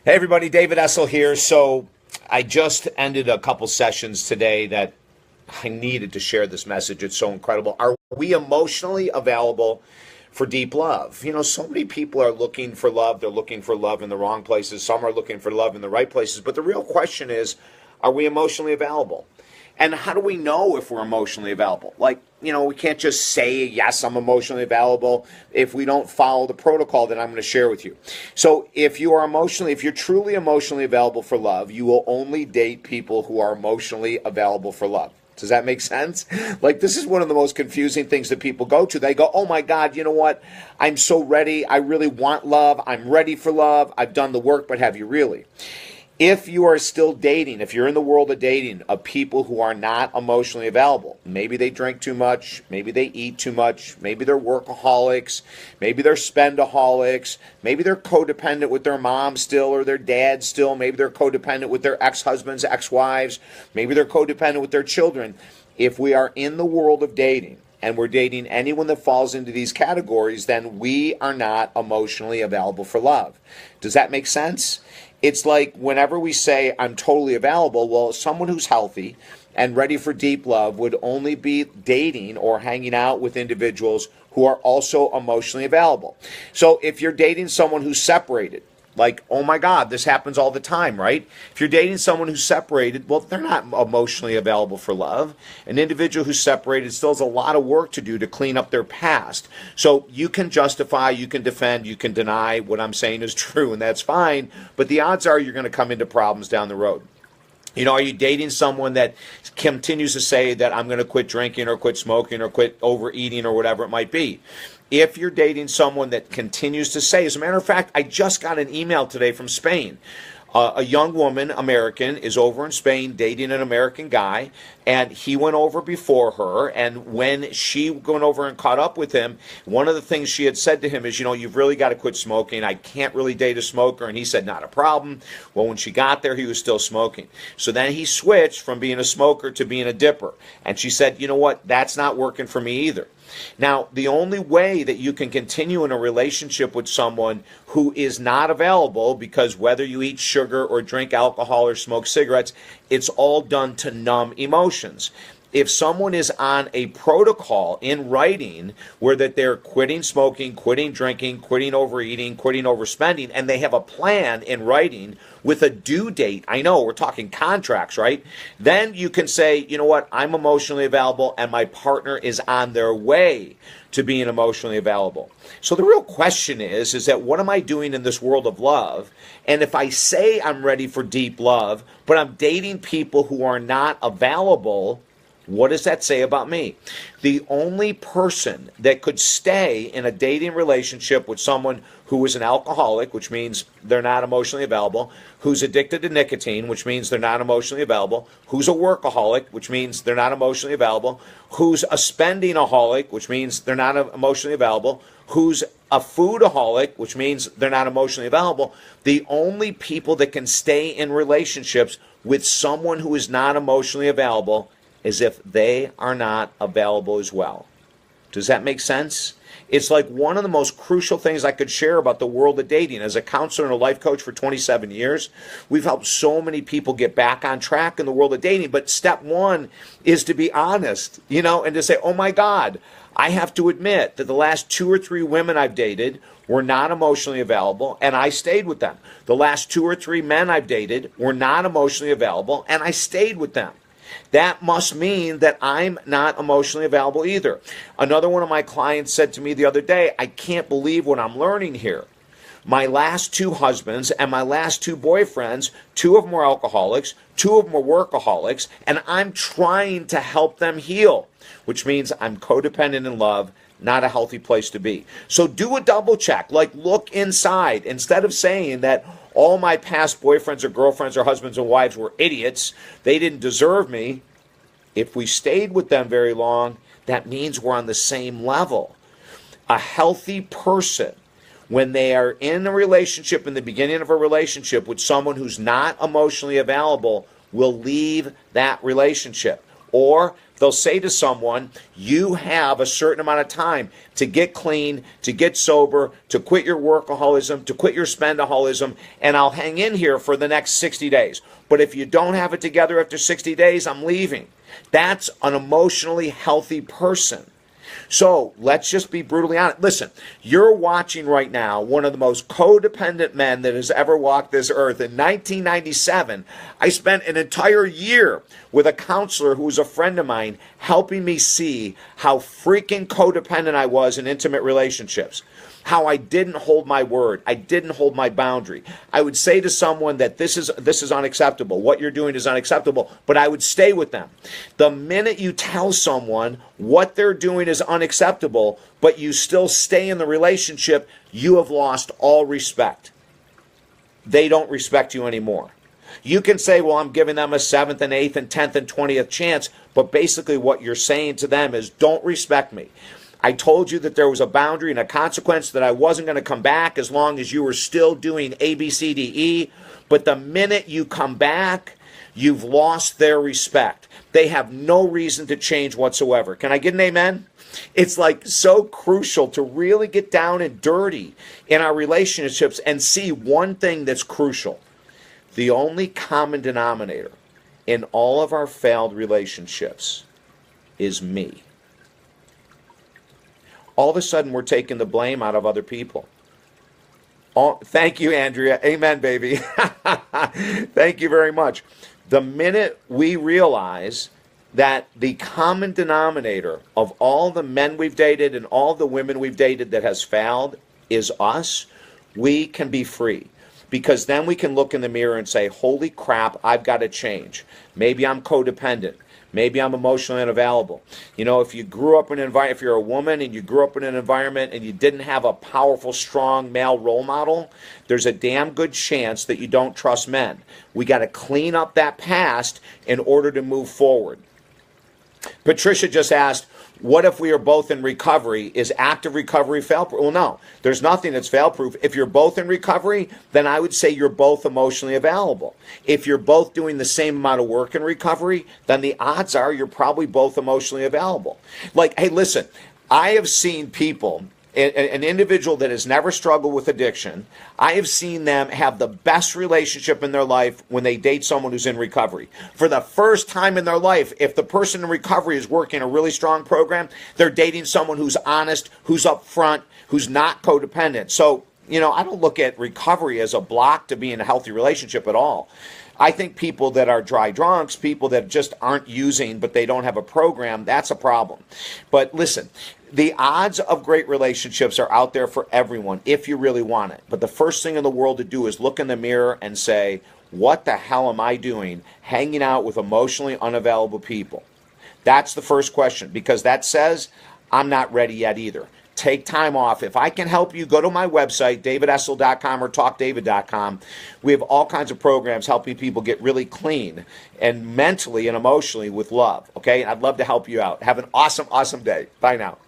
Hey everybody, David Essel here. So I just ended a couple sessions today that I needed to share this message. It's so incredible. Are we emotionally available for deep love? You know, so many people are looking for love. They're looking for love in the wrong places. Some are looking for love in the right places. But the real question is, are we emotionally available? And how do we know if we're emotionally available? Like, we can't just say, yes, I'm emotionally available if we don't follow the protocol that I'm going to share with you. So if you're truly emotionally available for love, you will only date people who are emotionally available for love. Does that make sense? Like, this is one of the most confusing things that people go to. They go, oh my God, you know what? I'm so ready. I really want love. I'm ready for love. I've done the work, but have you really? If you are still dating, if you're in the world of dating, of people who are not emotionally available, maybe they drink too much, maybe they eat too much, maybe they're workaholics, maybe they're spendaholics, maybe they're codependent with their mom still or their dad still, maybe they're codependent with their ex-husbands, ex-wives, maybe they're codependent with their children. If we are in the world of dating, and we're dating anyone that falls into these categories, then we are not emotionally available for love. Does that make sense? It's like whenever we say, I'm totally available, well, someone who's healthy and ready for deep love would only be dating or hanging out with individuals who are also emotionally available. So if you're dating someone who's separated, like, oh my God, this happens all the time, right? If you're dating someone who's separated, well, they're not emotionally available for love. An individual who's separated still has a lot of work to do to clean up their past. So you can justify, you can defend, you can deny what I'm saying is true, and that's fine. But the odds are you're going to come into problems down the road. Are you dating someone that continues to say that I'm going to quit drinking or quit smoking or quit overeating or whatever it might be? If you're dating someone that continues to say, as a matter of fact, I just got an email today from Spain. A young woman, American, is over in Spain dating an American guy, and he went over before her, and when she went over and caught up with him, one of the things she had said to him is, you've really got to quit smoking. I can't really date a smoker. And he said, not a problem. Well, when she got there, he was still smoking. So then he switched from being a smoker to being a dipper. And she said, you know what? That's not working for me either. Now, the only way that you can continue in a relationship with someone who is not available, because whether you eat sugar or drink alcohol or smoke cigarettes, it's all done to numb emotions. If someone is on a protocol in writing where that they're quitting smoking, quitting drinking, quitting overeating, quitting overspending, and they have a plan in writing with a due date, I know we're talking contracts, right? Then you can say, you know what, I'm emotionally available and my partner is on their way to being emotionally available. So the real question is that what am I doing in this world of love? And if I say I'm ready for deep love, but I'm dating people who are not available, what does that say about me? The only person that could stay in a dating relationship with someone who is an alcoholic, which means they're not emotionally available, who's addicted to nicotine, which means they're not emotionally available, who's a workaholic, which means they're not emotionally available, who's a spendingaholic, which means they're not emotionally available, who's a foodaholic, which means they're not emotionally available. The only people that can stay in relationships with someone who is not emotionally available is if they are not available as well. Does that make sense? It's like one of the most crucial things I could share about the world of dating. As a counselor and a life coach for 27 years, we've helped so many people get back on track in the world of dating. But step one is to be honest, and to say, oh my God, I have to admit that the last 2 or 3 women I've dated were not emotionally available, and I stayed with them. The last 2 or 3 men I've dated were not emotionally available, and I stayed with them. That must mean that I'm not emotionally available either. Another one of my clients said to me the other day, I can't believe what I'm learning here. My last 2 husbands and my last 2 boyfriends, 2 of them were alcoholics, 2 of them were workaholics, and I'm trying to help them heal, which means I'm codependent in love, not a healthy place to be. So do a double check, like look inside. Instead of saying that all my past boyfriends or girlfriends or husbands and wives were idiots, they didn't deserve me. If we stayed with them very long, that means we're on the same level. A healthy person, when they are in a relationship, in the beginning of a relationship with someone who's not emotionally available, will leave that relationship. Or they'll say to someone, you have a certain amount of time to get clean, to get sober, to quit your workaholism, to quit your spendaholism, and I'll hang in here for the next 60 days. But if you don't have it together after 60 days, I'm leaving. That's an emotionally healthy person. So let's just be brutally honest. Listen, you're watching right now one of the most codependent men that has ever walked this earth. In 1997, I spent an entire year with a counselor who was a friend of mine helping me see how freaking codependent I was in intimate relationships. How I didn't hold my word. I didn't hold my boundary. I would say to someone that this is unacceptable. What you're doing is unacceptable, but I would stay with them. The minute you tell someone what they're doing is unacceptable, but you still stay in the relationship, you have lost all respect. They don't respect you anymore. You can say, well, I'm giving them a 7th and 8th and 10th and 20th chance, but basically what you're saying to them is, don't respect me. I told you that there was a boundary and a consequence, that I wasn't going to come back as long as you were still doing A, B, C, D, E. But the minute you come back, you've lost their respect. They have no reason to change whatsoever. Can I get an amen? It's like so crucial to really get down and dirty in our relationships and see one thing that's crucial. The only common denominator in all of our failed relationships is me. All of a sudden, we're taking the blame out of other people. Thank you, Andrea. Amen, baby. Thank you very much. The minute we realize that the common denominator of all the men we've dated and all the women we've dated that has failed is us, we can be free. Because then we can look in the mirror and say, holy crap, I've got to change. Maybe I'm codependent. Maybe I'm emotionally unavailable. You know, if you grew up in an environment, if you're a woman and you grew up in an environment and you didn't have a powerful, strong male role model, there's a damn good chance that you don't trust men. We got to clean up that past in order to move forward. Patricia just asked, what if we are both in recovery? Is active recovery fail-proof? Well, no. There's nothing that's fail-proof. If you're both in recovery, then I would say you're both emotionally available. If you're both doing the same amount of work in recovery, then the odds are you're probably both emotionally available. Like, hey, listen, I have seen people, an individual that has never struggled with addiction, I have seen them have the best relationship in their life when they date someone who's in recovery. For the first time in their life, if the person in recovery is working a really strong program, they're dating someone who's honest, who's upfront, who's not codependent. So, you know, I don't look at recovery as a block to be in a healthy relationship at all. I think people that are dry drunks, people that just aren't using but they don't have a program, that's a problem. But listen, the odds of great relationships are out there for everyone if you really want it. But the first thing in the world to do is look in the mirror and say, what the hell am I doing hanging out with emotionally unavailable people? That's the first question, because that says I'm not ready yet either. Take time off. If I can help you, go to my website, davidessel.com or talkdavid.com. We have all kinds of programs helping people get really clean and mentally and emotionally with love. Okay? I'd love to help you out. Have an awesome, awesome day. Bye now.